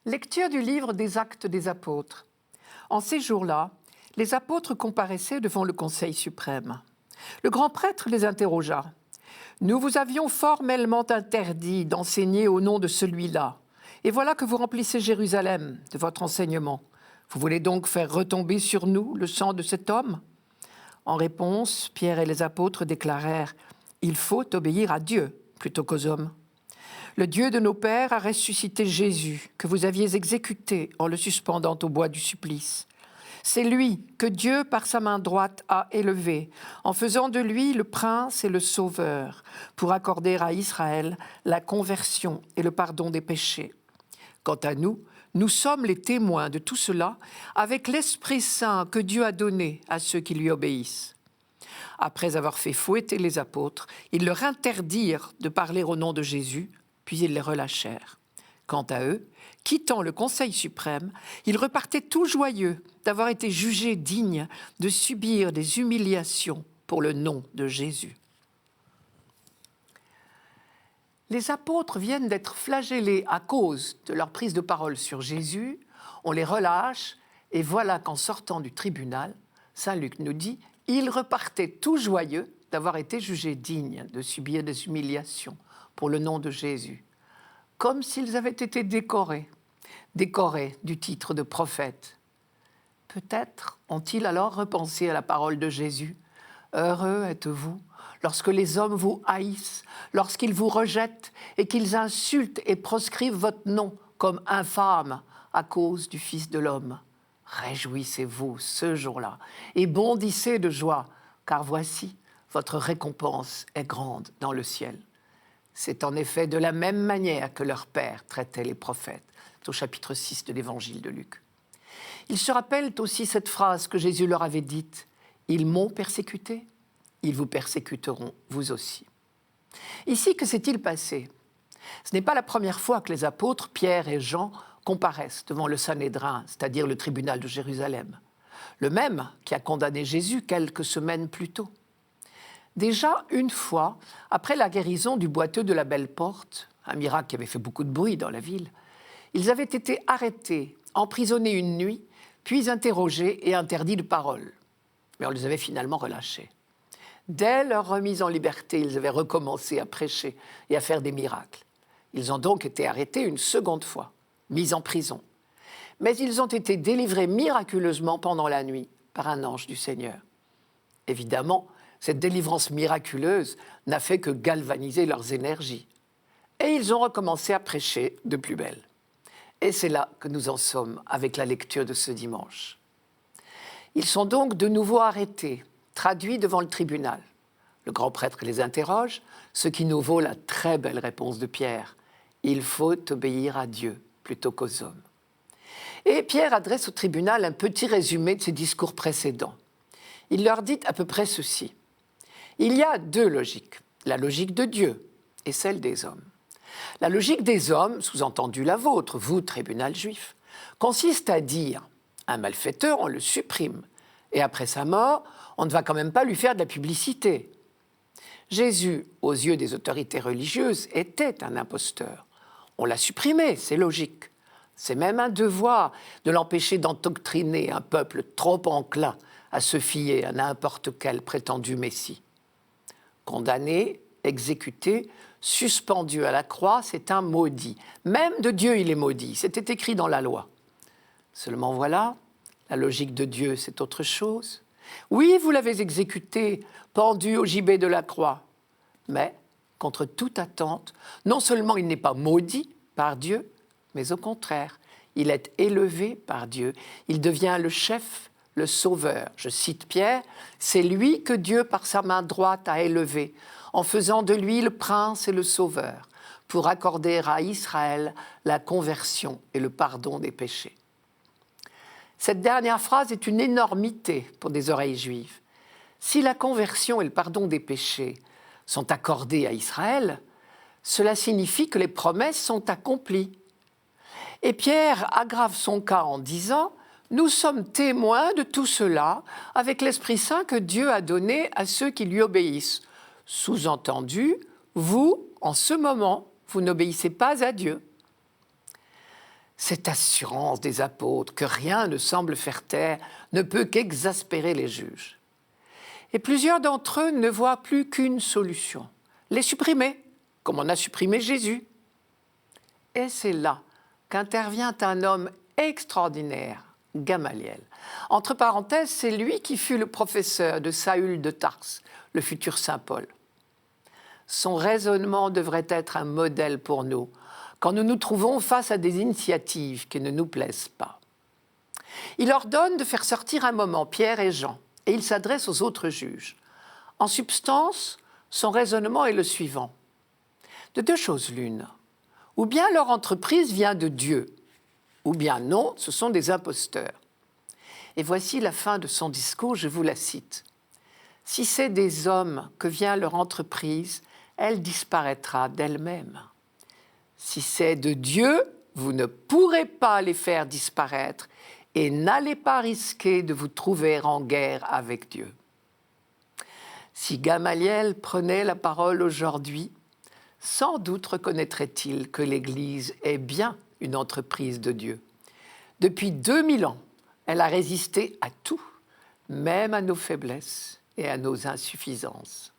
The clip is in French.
Lecture du livre des Actes des Apôtres. En ces jours-là, les apôtres comparaissaient devant le Conseil suprême. Le grand prêtre les interrogea. « Nous vous avions formellement interdit d'enseigner au nom de celui-là. Et voilà que vous remplissez Jérusalem de votre enseignement. Vous voulez donc faire retomber sur nous le sang de cet homme ?» En réponse, Pierre et les apôtres déclarèrent « Il faut obéir à Dieu plutôt qu'aux hommes. Le Dieu de nos pères a ressuscité Jésus, que vous aviez exécuté en le suspendant au bois du supplice. C'est lui que Dieu, par sa main droite, a élevé, en faisant de lui le prince et le sauveur, pour accorder à Israël la conversion et le pardon des péchés. Quant à nous, nous sommes les témoins de tout cela, avec l'Esprit Saint que Dieu a donné à ceux qui lui obéissent. » Après avoir fait fouetter les apôtres, ils leur interdirent de parler au nom de Jésus, puis ils les relâchèrent. Quant à eux, quittant le Conseil suprême, ils repartaient tout joyeux d'avoir été jugés dignes de subir des humiliations pour le nom de Jésus. Les apôtres viennent d'être flagellés à cause de leur prise de parole sur Jésus. On les relâche et voilà qu'en sortant du tribunal, saint Luc nous dit, ils repartaient tout joyeux d'avoir été jugés dignes de subir des humiliations pour le nom de Jésus, comme s'ils avaient été décorés du titre de prophète. Peut-être ont-ils alors repensé à la parole de Jésus. « Heureux êtes-vous lorsque les hommes vous haïssent, lorsqu'ils vous rejettent et qu'ils insultent et proscrivent votre nom comme infâme à cause du Fils de l'homme. Réjouissez-vous ce jour-là et bondissez de joie, car voici, votre récompense est grande dans le ciel. » C'est en effet de la même manière que leur père traitait les prophètes. C'est au chapitre 6 de l'évangile de Luc. Ils se rappellent aussi cette phrase que Jésus leur avait dite « Ils m'ont persécuté, ils vous persécuteront vous aussi. » Ici, que s'est-il passé ? Ce n'est pas la première fois que les apôtres, Pierre et Jean, comparaissent devant le Sanhédrin, c'est-à-dire le tribunal de Jérusalem. Le même qui a condamné Jésus quelques semaines plus tôt. Déjà une fois, après la guérison du boiteux de la Belle Porte, un miracle qui avait fait beaucoup de bruit dans la ville, ils avaient été arrêtés, emprisonnés une nuit, puis interrogés et interdits de parole. Mais on les avait finalement relâchés. Dès leur remise en liberté, ils avaient recommencé à prêcher et à faire des miracles. Ils ont donc été arrêtés une seconde fois, mis en prison. Mais ils ont été délivrés miraculeusement pendant la nuit par un ange du Seigneur. Évidemment, cette délivrance miraculeuse n'a fait que galvaniser leurs énergies. Et ils ont recommencé à prêcher de plus belle. Et c'est là que nous en sommes avec la lecture de ce dimanche. Ils sont donc de nouveau arrêtés, traduits devant le tribunal. Le grand prêtre les interroge, ce qui nous vaut la très belle réponse de Pierre. « Il faut obéir à Dieu plutôt qu'aux hommes. » Et Pierre adresse au tribunal un petit résumé de ses discours précédents. Il leur dit à peu près ceci. Il y a deux logiques, la logique de Dieu et celle des hommes. La logique des hommes, sous-entendu la vôtre, vous, tribunal juif, consiste à dire « un malfaiteur, on le supprime, et après sa mort, on ne va quand même pas lui faire de la publicité. » Jésus, aux yeux des autorités religieuses, était un imposteur. On l'a supprimé, c'est logique. C'est même un devoir de l'empêcher d'endoctriner un peuple trop enclin à se fier à n'importe quel prétendu Messie. Condamné, exécuté, suspendu à la croix, c'est un maudit. Même de Dieu, il est maudit. C'était écrit dans la loi. Seulement voilà, la logique de Dieu, c'est autre chose. Oui, vous l'avez exécuté, pendu au gibet de la croix. Mais, contre toute attente, non seulement il n'est pas maudit par Dieu, mais au contraire, il est élevé par Dieu. Il devient le chef, le sauveur. Je cite Pierre, « C'est lui que Dieu, par sa main droite, a élevé, en faisant de lui le prince et le sauveur, pour accorder à Israël la conversion et le pardon des péchés. » Cette dernière phrase est une énormité pour des oreilles juives. Si la conversion et le pardon des péchés sont accordés à Israël, cela signifie que les promesses sont accomplies. Et Pierre aggrave son cas en disant « Nous sommes témoins de tout cela avec l'Esprit Saint que Dieu a donné à ceux qui lui obéissent. » Sous-entendu, vous, en ce moment, vous n'obéissez pas à Dieu. Cette assurance des apôtres que rien ne semble faire taire ne peut qu'exaspérer les juges. Et plusieurs d'entre eux ne voient plus qu'une solution, les supprimer, comme on a supprimé Jésus. Et c'est là qu'intervient un homme extraordinaire, Gamaliel. Entre parenthèses, c'est lui qui fut le professeur de Saül de Tarse, le futur saint Paul. Son raisonnement devrait être un modèle pour nous, quand nous nous trouvons face à des initiatives qui ne nous plaisent pas. Il ordonne de faire sortir un moment Pierre et Jean, et il s'adresse aux autres juges. En substance, son raisonnement est le suivant. De deux choses l'une. Ou bien leur entreprise vient de Dieu, ou bien non, ce sont des imposteurs. Et voici la fin de son discours, je vous la cite. « Si c'est des hommes que vient leur entreprise, elle disparaîtra d'elle-même. Si c'est de Dieu, vous ne pourrez pas les faire disparaître et n'allez pas risquer de vous trouver en guerre avec Dieu. » Si Gamaliel prenait la parole aujourd'hui, sans doute reconnaîtrait-il que l'Église est bien une entreprise de Dieu. Depuis 2000 ans, elle a résisté à tout, même à nos faiblesses et à nos insuffisances.